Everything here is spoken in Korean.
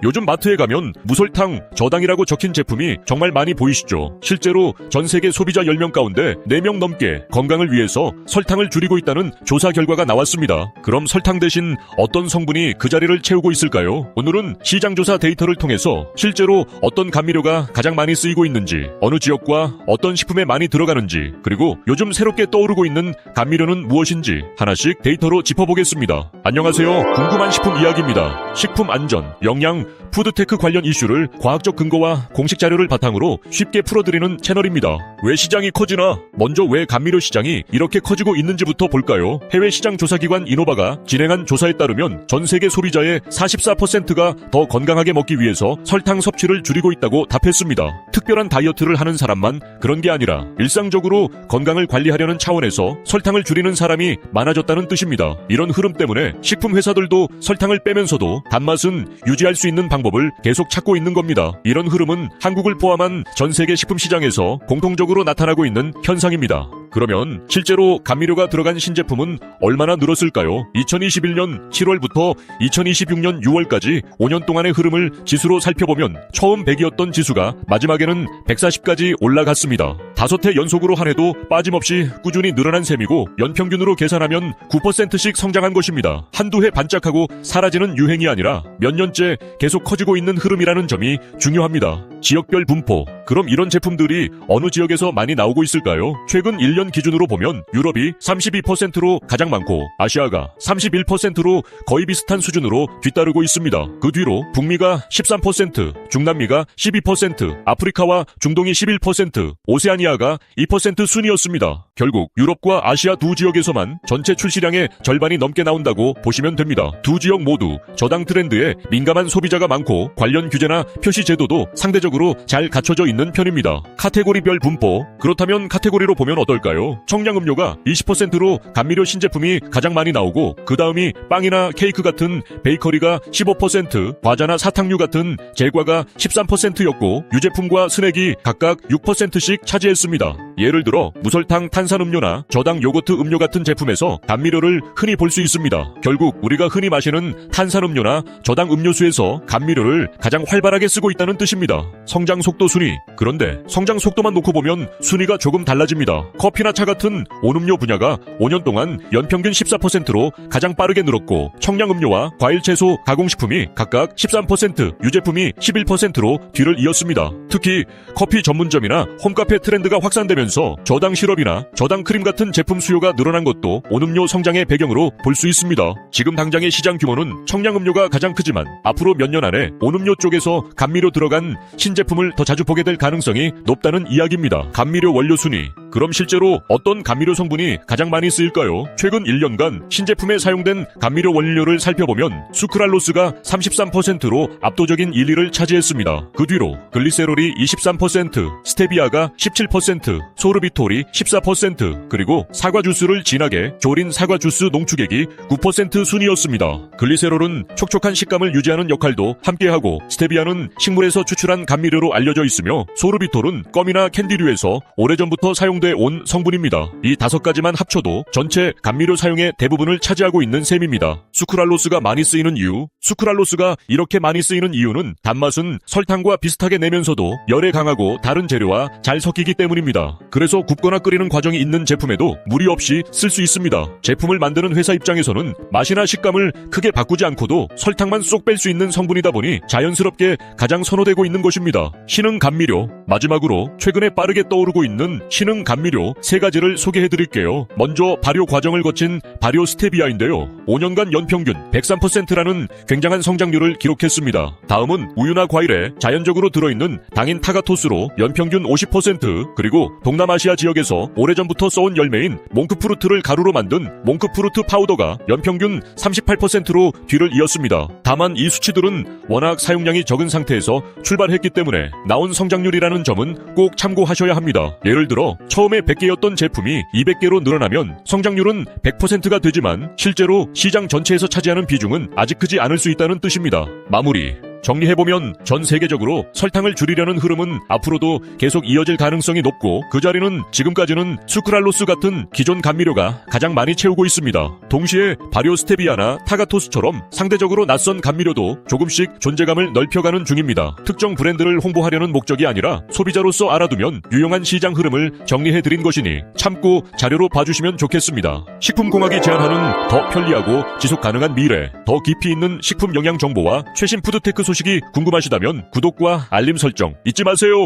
요즘 마트에 가면 무설탕, 저당이라고 적힌 제품이 정말 많이 보이시죠? 실제로 전 세계 소비자 10명 가운데 4명 넘게 건강을 위해서 설탕을 줄이고 있다는 조사 결과가 나왔습니다. 그럼 설탕 대신 어떤 성분이 그 자리를 채우고 있을까요? 오늘은 시장조사 데이터를 통해서 실제로 어떤 감미료가 가장 많이 쓰이고 있는지, 어느 지역과 어떤 식품에 많이 들어가는지, 그리고 요즘 새롭게 떠오르고 있는 감미료는 무엇인지 하나씩 데이터로 짚어보겠습니다. 안녕하세요. 궁금한 식품 이야기입니다. 식품 안전, 영양, 푸드테크 관련 이슈를 과학적 근거와 공식 자료를 바탕으로 쉽게 풀어드리는 채널입니다. 왜 시장이 커지나? 먼저 왜 감미료 시장이 이렇게 커지고 있는지부터 볼까요? 해외 시장 조사기관 이노바가 진행한 조사에 따르면 전 세계 소비자의 44%가 더 건강하게 먹기 위해서 설탕 섭취를 줄이고 있다고 답했습니다. 특별한 다이어트를 하는 사람만 그런 게 아니라 일상적으로 건강을 관리하려는 차원에서 설탕을 줄이는 사람이 많아졌다는 뜻입니다. 이런 흐름 때문에 식품 회사들도 설탕을 빼면서도 단맛은 유지할 수 있는 방법을 계속 찾고 있는 겁니다. 이런 흐름은 한국을 포함한 전 세계 식품 시장에서 공통적으로 나타나고 있는 현상입니다. 그러면 실제로 감미료가 들어간 신제품은 얼마나 늘었을까요? 2021년 7월부터 2026년 6월까지 5년 동안의 흐름을 지수로 살펴보면 처음 100이었던 지수가 마지막에는 140까지 올라갔습니다. 5해 연속으로 한 해도 빠짐없이 꾸준히 늘어난 셈이고 연평균으로 계산하면 9%씩 성장한 것입니다. 한두 해 반짝하고 사라지는 유행이 아니라 몇 년째 계속 커지고 있는 흐름이라는 점이 중요합니다. 지역별 분포. 그럼 이런 제품들이 어느 지역에서 많이 나오고 있을까요? 최근 1년 기준으로 보면 유럽이 32%로 가장 많고 아시아가 31%로 거의 비슷한 수준으로 뒤따르고 있습니다. 그 뒤로 북미가 13%, 중남미가 12%, 아프리카와 중동이 11%, 오세아니아가 2% 순이었습니다. 결국 유럽과 아시아 두 지역에서만 전체 출시량의 절반이 넘게 나온다고 보시면 됩니다. 두 지역 모두 저당 트렌드에 민감한 소비자가 많고 관련 규제나 표시 제도도 상대적으로 잘 갖춰져 있는 편입니다. 카테고리별 분포. 그렇다면 카테고리로 보면 어떨까요? 청량음료가 20%로 감미료 신제품이 가장 많이 나오고 그 다음이 빵이나 케이크 같은 베이커리가 15%, 과자나 사탕류 같은 제과가 13%였고 유제품과 스낵이 각각 6%씩 차지했습니다. 예를 들어 무설탕 탄산음료나 저당 요거트 음료 같은 제품에서 감미료를 흔히 볼 수 있습니다. 결국 우리가 흔히 마시는 탄산음료나 저당 음료수에서 감미료를 가장 활발하게 쓰고 있다는 뜻입니다. 성장 속도 순위. 그런데 성장 속도만 놓고 보면 순위가 조금 달라집니다. 커피나 차 같은 온음료 분야가 5년 동안 연평균 14%로 가장 빠르게 늘었고 청량음료와 과일 채소 가공식품이 각각 13%, 유제품이 11%로 뒤를 이었습니다. 특히 커피 전문점이나 홈카페 트렌드가 확산되면서 저당 시럽이나 저당 크림 같은 제품 수요가 늘어난 것도 온음료 성장의 배경으로 볼 수 있습니다. 지금 당장의 시장 규모는 청량음료가 가장 크지만 앞으로 몇 년 안에 온음료 쪽에서 감미료 들어간 신제품을 더 자주 보게 될 가능성이 높다는 이야기입니다. 감미료 원료 순위. 그럼 실제로 어떤 감미료 성분이 가장 많이 쓰일까요? 최근 1년간 신제품에 사용된 감미료 원료를 살펴보면 수크랄로스가 33%로 압도적인 1위를 차지했습니다. 그 뒤로 글리세롤이 23%, 스테비아가 17%, 소르비톨이 14%, 그리고 사과 주스를 진하게 졸인 사과 주스 농축액이 9% 순이었습니다. 글리세롤은 촉촉한 식감을 유지하는 역할도 함께하고 스테비아는 식물에서 추출한 감미료로 알려져 있으며 소르비톨은 껌이나 캔디류에서 오래전부터 사용돼 온 성분입니다. 이 5가지만 합쳐도 전체 감미료 사용의 대부분을 차지하고 있는 셈입니다. 수크랄로스가 많이 쓰이는 이유. 수크랄로스가 이렇게 많이 쓰이는 이유는 단맛은 설탕과 비슷하게 내면서도 열에 강하고 다른 재료와 잘 섞이기 때문입니다. 그래서 굽거나 끓이는 과정이 있는 제품에도 무리 없이 쓸 수 있습니다. 제품을 만드는 회사 입장에서는 맛이나 식감을 크게 바꾸지 않고도 설탕만 쏙 뺄 수 있는 성분이다 보니 자연스럽게 가장 선호되고 있는 것입니다. 신흥 감미료. 마지막으로 최근에 빠르게 떠오르고 있는 신흥 감미료 3가지를 소개해드릴게요. 먼저 발효 과정을 거친 발효 스테비아인데요. 5년간 연평균 103%라는 굉장한 성장률을 기록했습니다. 다음은 우유나 과일에 자연적으로 들어있는 당인 타가토스로 연평균 50%, 그리고 동남아시아 지역에서 오래전부터 써온 열매인 몽크프루트를 가루로 만든 몽크프루트 파우더가 연평균 38%로 뒤를 이었습니다. 다만 이 수치들은 워낙 사용량이 적은 상태에서 출발했기 때문에 나온 성장률이라는 점은 꼭 참고하셔야 합니다. 예를 들어 처음에 100개였던 제품이 200개로 늘어나면 성장률은 100%가 되지만 실제로 시장 전체에서 차지하는 비중은 아직 크지 않을 수 있다는 뜻입니다. 마무리. 정리해보면 전 세계적으로 설탕을 줄이려는 흐름은 앞으로도 계속 이어질 가능성이 높고 그 자리는 지금까지는 수크랄로스 같은 기존 감미료가 가장 많이 채우고 있습니다. 동시에 발효 스테비아나 타가토스처럼 상대적으로 낯선 감미료도 조금씩 존재감을 넓혀가는 중입니다. 특정 브랜드를 홍보하려는 목적이 아니라 소비자로서 알아두면 유용한 시장 흐름을 정리해드린 것이니 참고 자료로 봐주시면 좋겠습니다. 식품공학이 제안하는 더 편리하고 지속 가능한 미래, 더 깊이 있는 식품 영양 정보와 최신 푸드테크 소식이 궁금하시다면 구독과 알림 설정 잊지 마세요.